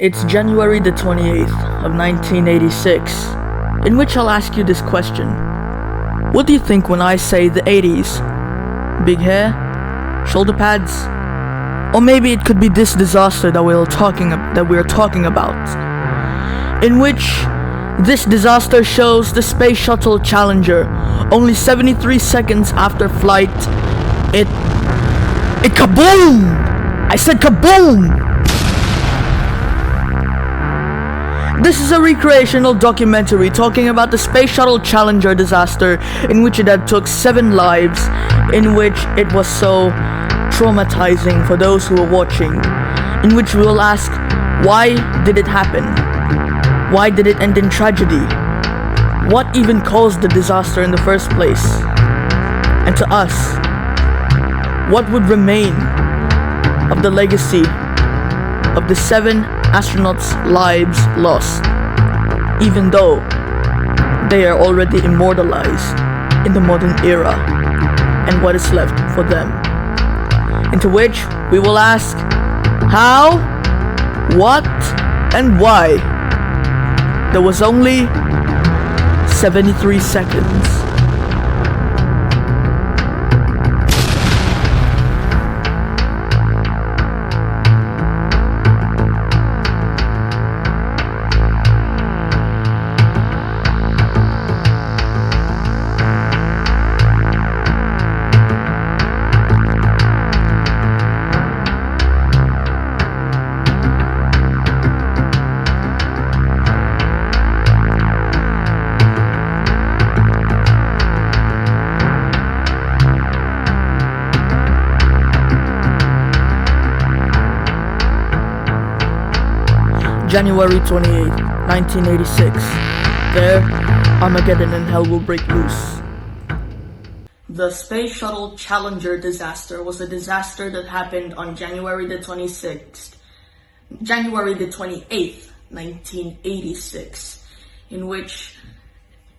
It's January the 28th of 1986, in which I'll ask you this question. What do you think when I say the 80s? Big hair? Shoulder pads? Or maybe it could be this disaster that we're talking about, in which this disaster shows the Space Shuttle Challenger only 73 seconds after flight. It kaboom! I said kaboom! This is a recreational documentary talking about the Space Shuttle Challenger disaster, in which it had took 7 lives, in which it was so traumatizing for those who were watching, in which we will ask, why did it happen? Why did it end in tragedy? What even caused the disaster in the first place? And to us, what would remain of the legacy of the 7 astronauts' lives lost, even though they are already immortalized in the modern era, and what is left for them? Into which we will ask, how, what, and why there was only 73 seconds. January 28, 1986. There, Armageddon and hell will break loose. The Space Shuttle Challenger disaster was a disaster that happened on January the 28th, 1986, in which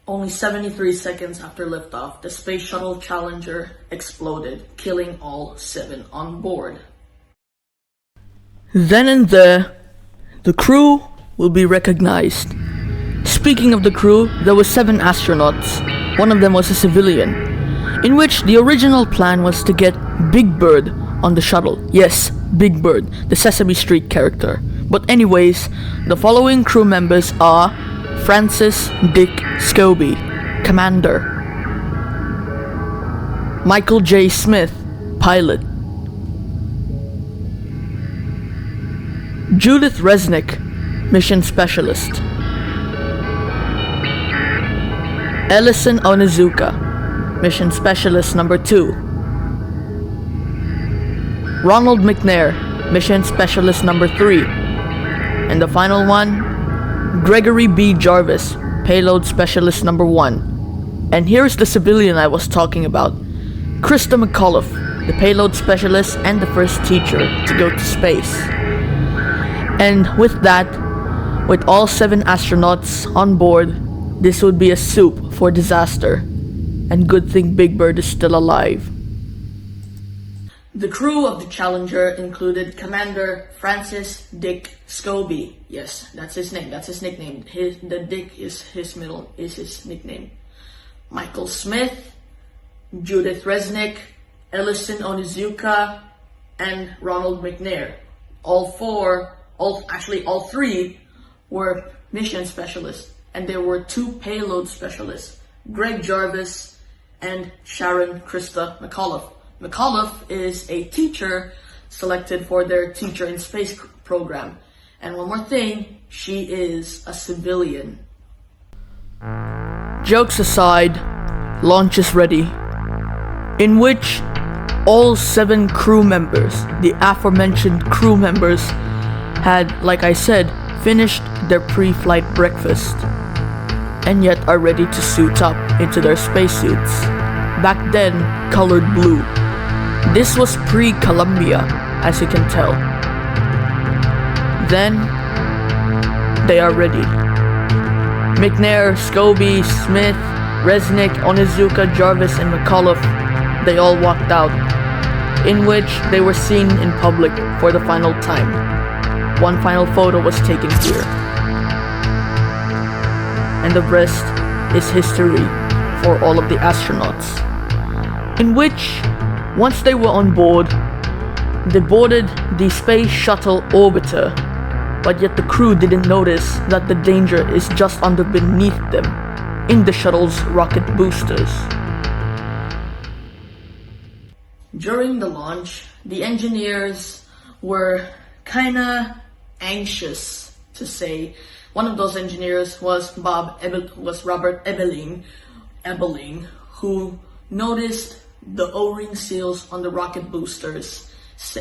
only 73 seconds after liftoff, the Space Shuttle Challenger exploded, killing all 7 on board. Then and there, the crew will be recognized. Speaking of the crew, there were 7 astronauts. One of them was a civilian, in which the original plan was to get Big Bird on the shuttle. Yes, Big Bird, the Sesame Street character. But anyways, the following crew members are Francis Dick Scobie, Commander; Michael J. Smith, Pilot; Judith Resnick, Mission Specialist; Ellison Onizuka, Mission Specialist number 2; Ronald McNair, Mission Specialist number 3; and the final one, Gregory B. Jarvis, Payload Specialist number 1. And here's the civilian I was talking about, Krista McAuliffe, the Payload Specialist and the first teacher to go to space. And with that, with all 7 astronauts on board, this would be a soup for disaster. And good thing Big Bird is still alive. The crew of the Challenger included Commander Francis Dick Scobie. Yes, that's his name. That's his nickname. The Dick is his nickname. Michael Smith, Judith Resnick, Ellison Onizuka, and Ronald McNair. All 3 were mission specialists, and there were 2 payload specialists, Greg Jarvis and Sharon Krista McAuliffe. McAuliffe is a teacher selected for their Teacher in Space program. And one more thing, she is a civilian. Jokes aside, launch is ready, in which all 7 crew members, the aforementioned crew members, had, like I said, finished their pre-flight breakfast, and yet are ready to suit up into their spacesuits, back then colored blue. This was pre-Columbia, as you can tell. Then, they are ready. McNair, Scobie, Smith, Resnick, Onizuka, Jarvis, and McAuliffe, they all walked out, in which they were seen in public for the final time. one final photo was taken here. And the rest is history for all of the astronauts. In which, once they were on board, they boarded the Space Shuttle orbiter, but yet the crew didn't notice that the danger is just beneath them, in the shuttle's rocket boosters. During the launch, the engineers were kinda anxious, to say. One of those engineers was Robert Ebeling, who noticed the O-ring seals on the rocket boosters,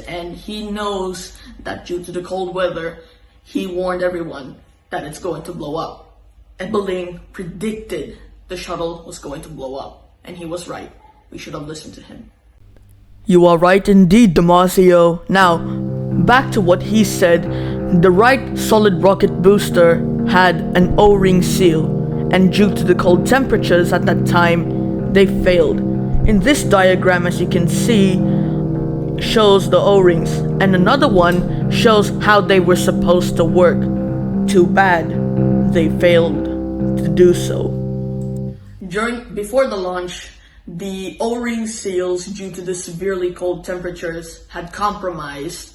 and he knows that due to the cold weather, he warned everyone that it's going to blow up. Ebeling predicted the shuttle was going to blow up, and he was right. We should have listened to him. You are right indeed, Damasio. Now, back to what he said. The right solid rocket booster had an O-ring seal, and due to the cold temperatures at that time, they failed. In this diagram, as you can see, shows the O-rings, and another one shows how they were supposed to work. Too bad, they failed to do so. Before the launch, the O-ring seals, due to the severely cold temperatures, had compromised,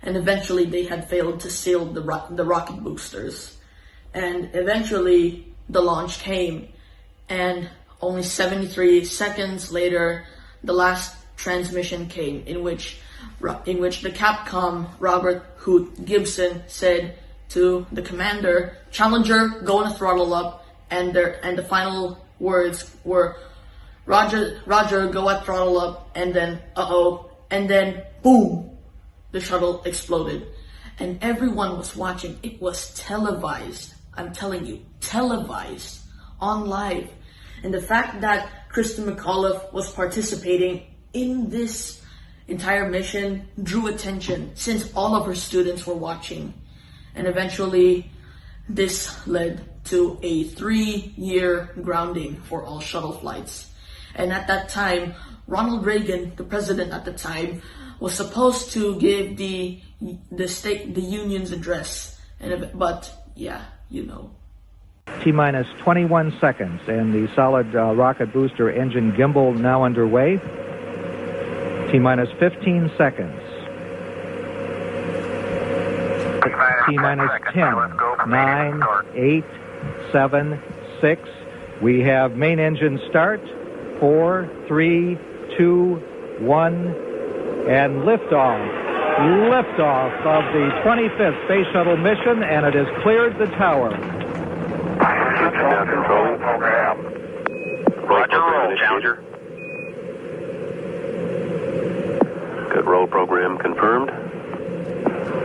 and eventually they had failed to seal the rocket boosters. And eventually the launch came, and only 73 seconds later, the last transmission came, in which the Capcom Robert Hoot Gibson said to the commander, "Challenger, go on a throttle up," and the final words were, "Roger, Roger, go at throttle up," and then and then boom, the shuttle exploded, and everyone was watching. It was televised. I'm telling you, televised on live. And the fact that Kristen McAuliffe was participating in this entire mission drew attention, since all of her students were watching. And eventually, this led to a 3-year grounding for all shuttle flights. And at that time, Ronald Reagan, the president at the time, was supposed to give the union's address. But yeah, you know. T-minus 21 seconds, and the solid rocket booster engine gimbal now underway. T-minus 15 seconds. T-minus 10, 9, 8, 7, 6. We have main engine start. 4, 3, 2, 1, and liftoff. Liftoff of the 25th Space Shuttle mission, and it has cleared the tower. Now control program. Roger, roll, Challenger. Good, roll program confirmed.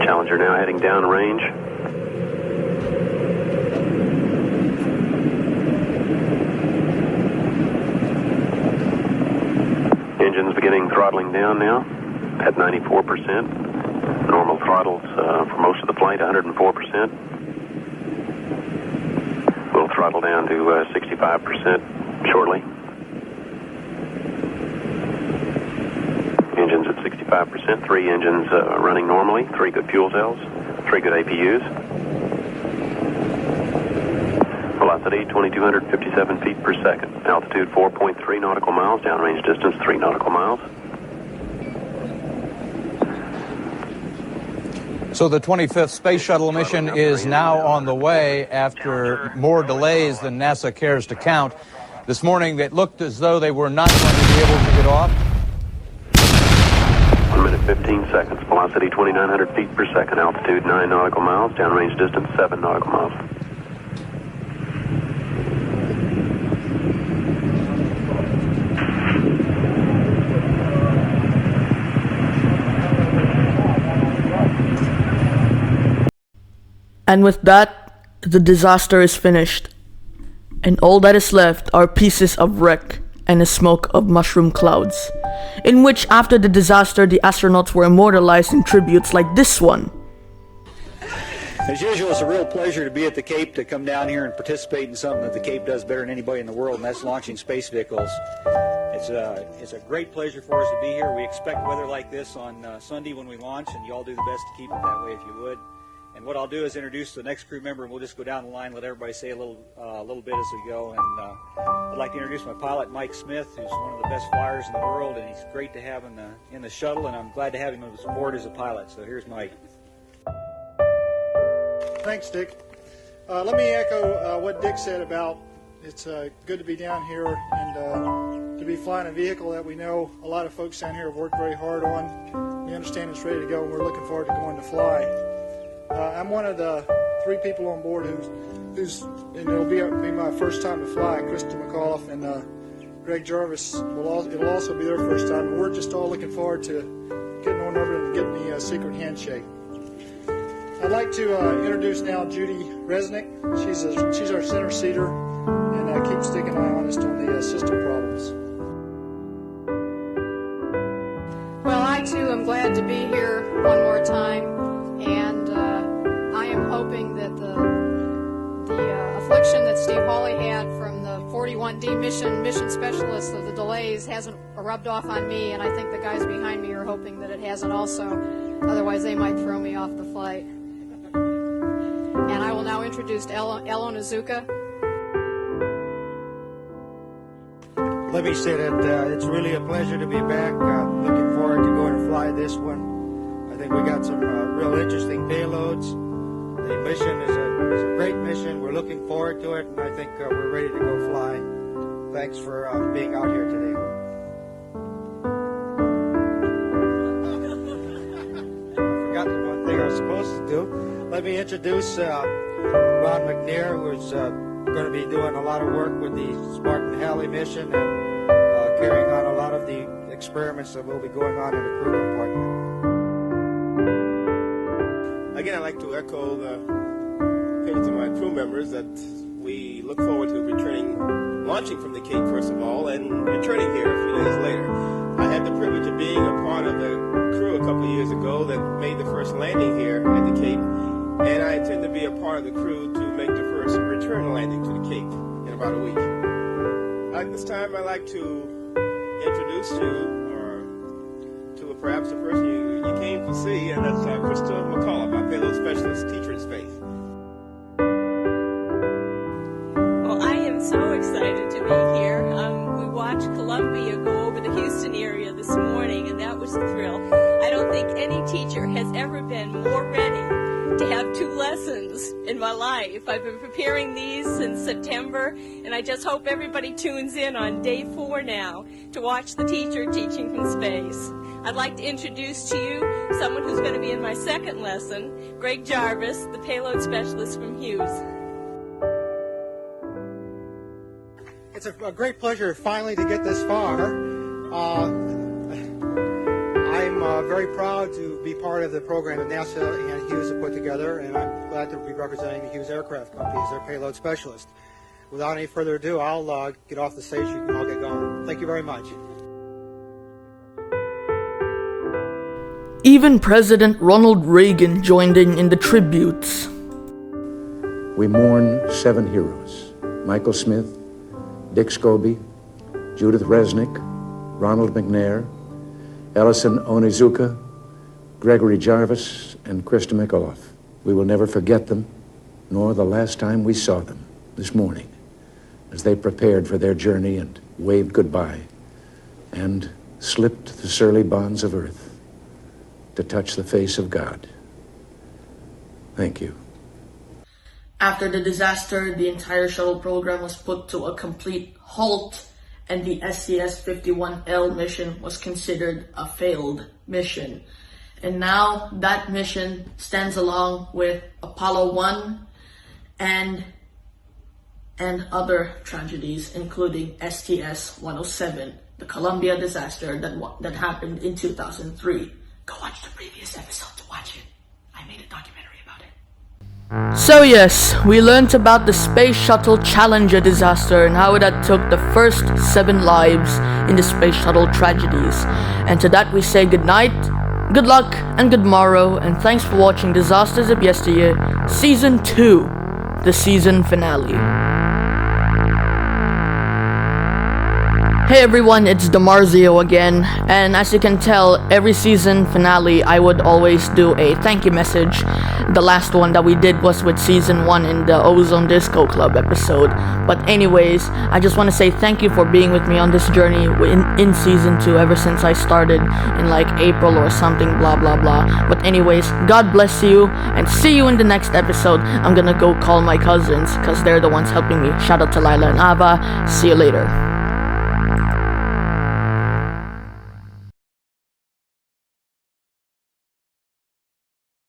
Challenger now heading downrange. Engines beginning throttling down now at 94%. Normal throttles for most of the flight, 104%. We'll throttle down to 65% shortly. Engines at 65%, 3 engines running normally, 3 good fuel cells, 3 good APUs. Velocity 2,257 feet per second. Altitude 4.3 nautical miles, downrange distance 3 nautical miles. So the 25th Space Shuttle mission is now on the way after more delays than NASA cares to count. This morning it looked as though they were not going to be able to get off. 1 minute 15 seconds. Velocity 2,900 feet per second. Altitude 9 nautical miles. Downrange distance 7 nautical miles. And with that, the disaster is finished. And all that is left are pieces of wreck and a smoke of mushroom clouds, in which after the disaster the astronauts were immortalized in tributes like this one. As usual, it's a real pleasure to be at the Cape, to come down here and participate in something that the Cape does better than anybody in the world, and that's launching space vehicles. It's a great pleasure for us to be here. We expect weather like this on Sunday when we launch, and you all do the best to keep it that way if you would. And what I'll do is introduce the next crew member, and we'll just go down the line, let everybody say a little bit as we go. And I'd like to introduce my pilot, Mike Smith, who's one of the best flyers in the world, and he's great to have in the shuttle, and I'm glad to have him aboard as a pilot. So here's Mike. Thanks, Dick. Let me echo what Dick said about it's good to be down here and to be flying a vehicle that we know a lot of folks down here have worked very hard on. We understand it's ready to go, and we're looking forward to going to fly. I'm one of the 3 people on board who's and it'll be my first time to fly. Krista McAuliffe and Greg Jarvis it'll also be their first time. And we're just all looking forward to getting on over and getting the secret handshake. I'd like to introduce now Judy Resnick. She's our center seater and keeps sticking an eye on us on the system problems. Well, I too am glad to be here one more time, and I am hoping that the affliction that Steve Hawley had from the 41D mission specialist of the delays hasn't rubbed off on me, and I think the guys behind me are hoping that it hasn't also. Otherwise, they might throw me off the flight. And I will now introduce Ella Onazuka. Let me say that it's really a pleasure to be back. Looking forward to going to fly this one. I think we got some real interesting payloads. The mission is a great mission. We're looking forward to it, and I think we're ready to go fly. Thanks for being out here today. I forgot the one thing I was supposed to do. Let me introduce Ron McNair, who's going to be doing a lot of work with the Spartan Halley mission and carrying on a lot of the experiments that will be going on in the crew compartment. Again, I'd like to echo the opinions of my crew members that we look forward to launching from the Cape first of all, and returning here a few days later. I had the privilege of being a part of the crew a couple of years ago that made the first landing here at the Cape, and I intend to be a part of the crew to make the first return landing to the Cape in about a week. At this time, I'd like to introduce you to perhaps the person you came to see, and that's Krista McAuliffe, our payload specialist, teacher in space. Well, I am so excited to be here. We watched Columbia go over the Houston area this morning, and that was a thrill. I don't think any teacher has ever been more ready to have 2 lessons in my life. I've been preparing these since September, and I just hope everybody tunes in on day 4 now to watch the teacher teaching from space. I'd like to introduce to you someone who's going to be in my 2nd lesson, Greg Jarvis, the payload specialist from Hughes. It's a great pleasure finally to get this far. I'm very proud to be part of the program that NASA and Hughes have put together, and I'm glad to be representing the Hughes Aircraft Company as their payload specialist. Without any further ado, I'll get off the stage. You can all get going. Thank you very much. Even President Ronald Reagan joined in the tributes. We mourn 7 heroes: Michael Smith, Dick Scobie, Judith Resnick, Ronald McNair, Ellison Onizuka, Gregory Jarvis, and Krista McAuliffe. We will never forget them, nor the last time we saw them this morning, as they prepared for their journey and waved goodbye and slipped the surly bonds of earth to touch the face of God. Thank you. After the disaster, the entire shuttle program was put to a complete halt, and the STS-51L mission was considered a failed mission. And now that mission stands along with Apollo 1 and other tragedies, including STS-107, the Columbia disaster that happened in 2003. Go watch the previous episode to watch it. I made a documentary about it. So yes, we learned about the Space Shuttle Challenger disaster and how it had took the first 7 lives in the Space Shuttle tragedies. And to that we say good night, good luck, and good morrow, and thanks for watching Disasters of Yesteryear, Season 2, the season finale. Hey everyone, it's Demarzio again, and as you can tell, every season finale I would always do a thank you message. The last one that we did was with season 1 in the Ozone Disco Club episode. But anyways, I just want to say thank you for being with me on this journey in season 2 ever since I started in like April or something, blah blah blah. But anyways, God bless you, and see you in the next episode. I'm gonna go call my cousins, because they're the ones helping me. Shout out to Lila and Ava. See you later.